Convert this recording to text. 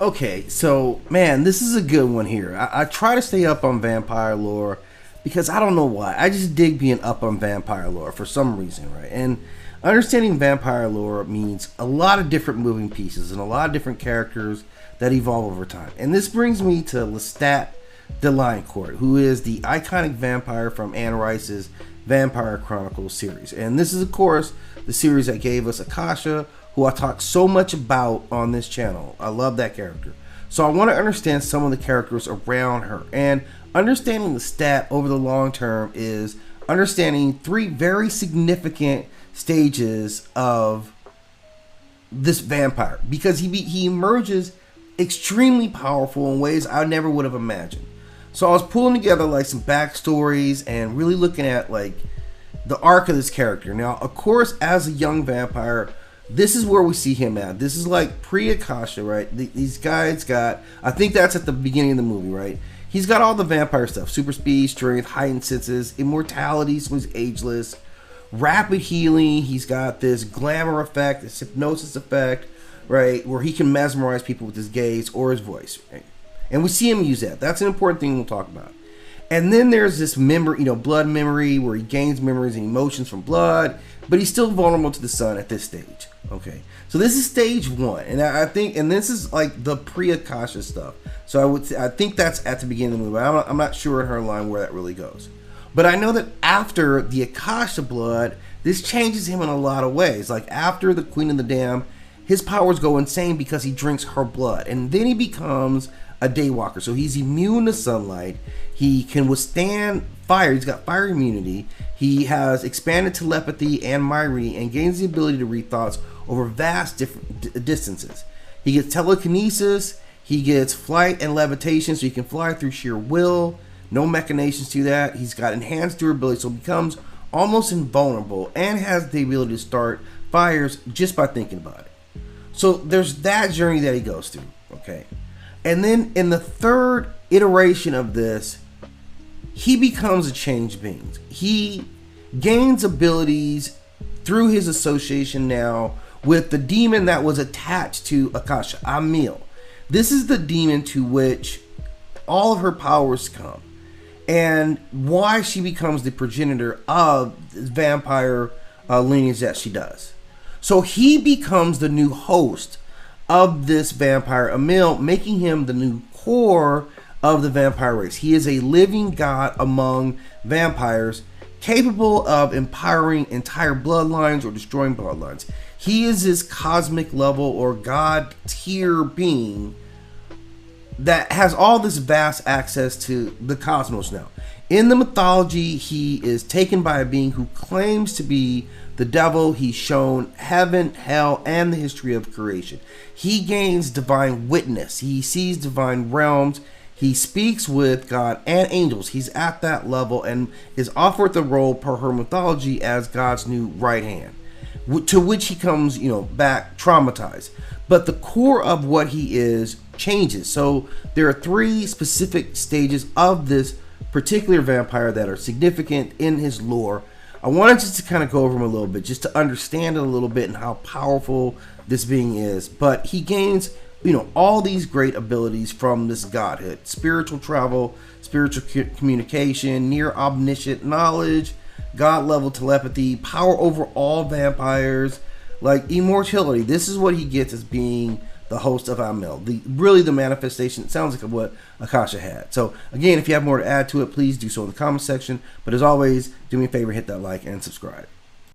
Okay, so man, this is a good one here. I try to stay up on vampire lore because I don't know why. I just dig being up on vampire lore for some reason, right? And understanding vampire lore means a lot of different moving pieces and a lot of different characters that evolve over time. And this brings me to Lestat de Lioncourt, who is the iconic vampire from Anne Rice's Vampire Chronicles series. And this is, of course, the series that gave us Akasha, who I talk so much about on this channel. I love that character. So I want to understand some of the characters around her. And understanding Lestat over the long term is understanding three very significant stages of this vampire. Because he emerges extremely powerful in ways I never would have imagined. So I was pulling together like some backstories and really looking at like the arc of this character. Now, of course, as a young vampire, this is where we see him at. This is like pre-Akasha, right? These guys got, I think that's at the beginning of the movie, right? He's got all the vampire stuff. Super speed, strength, heightened senses, immortality, so he's ageless, rapid healing. He's got this glamour effect, this hypnosis effect, right? Where he can mesmerize people with his gaze or his voice, right? And we see him use that. That's an important thing we'll talk about. And then there's this memory, blood memory, where he gains memories and emotions from blood, but he's still vulnerable to the sun at this stage. Okay, so this is stage one, and I think, and this is like the pre-Akasha stuff. So I think that's at the beginning of the movie. I'm not sure in her line where that really goes, but I know that after the Akasha blood, this changes him in a lot of ways. Like after the Queen of the Damned, his powers go insane because he drinks her blood, and then he becomes a daywalker. So he's immune to sunlight. He can withstand fire. He's got fire immunity. He has expanded telepathy and myri and gains the ability to read thoughts over vast different distances. He gets telekinesis. He gets flight and levitation, so he can fly through sheer will. No machinations to that. He's got enhanced durability, so he becomes almost invulnerable and has the ability to start fires just by thinking about it. So there's that journey that he goes through. Okay. And then in the third iteration of this, he becomes a changed being. He gains abilities through his association now with the demon that was attached to Akasha, Amel. This is the demon to which all of her powers come, and why she becomes the progenitor of this vampire lineage that she does. So he becomes the new host of this vampire Amel, making him the new core of the vampire race. He is a living god among vampires, capable of empowering entire bloodlines or destroying bloodlines. He is this cosmic level or god tier being that has all this vast access to the cosmos now. In the mythology, he is taken by a being who claims to be the devil. He's shown heaven, hell, and the history of creation. He gains divine witness. He sees divine realms. He speaks with God and angels. He's at that level and is offered the role per her mythology as God's new right hand, to which he comes, back traumatized. But the core of what he is changes. So there are three specific stages of this particular vampire that are significant in his lore. I wanted just to kind of go over him a little bit, just to understand it a little bit and how powerful this being is. But he gains, all these great abilities from this godhood: spiritual travel, spiritual communication, near omniscient knowledge, god level telepathy, power over all vampires, like immortality. This is what he gets as being the host of Amel. Really the manifestation, it sounds like, of what Akasha had. So again, if you have more to add to it, please do so in the comment section. But as always, do me a favor, hit that like and subscribe.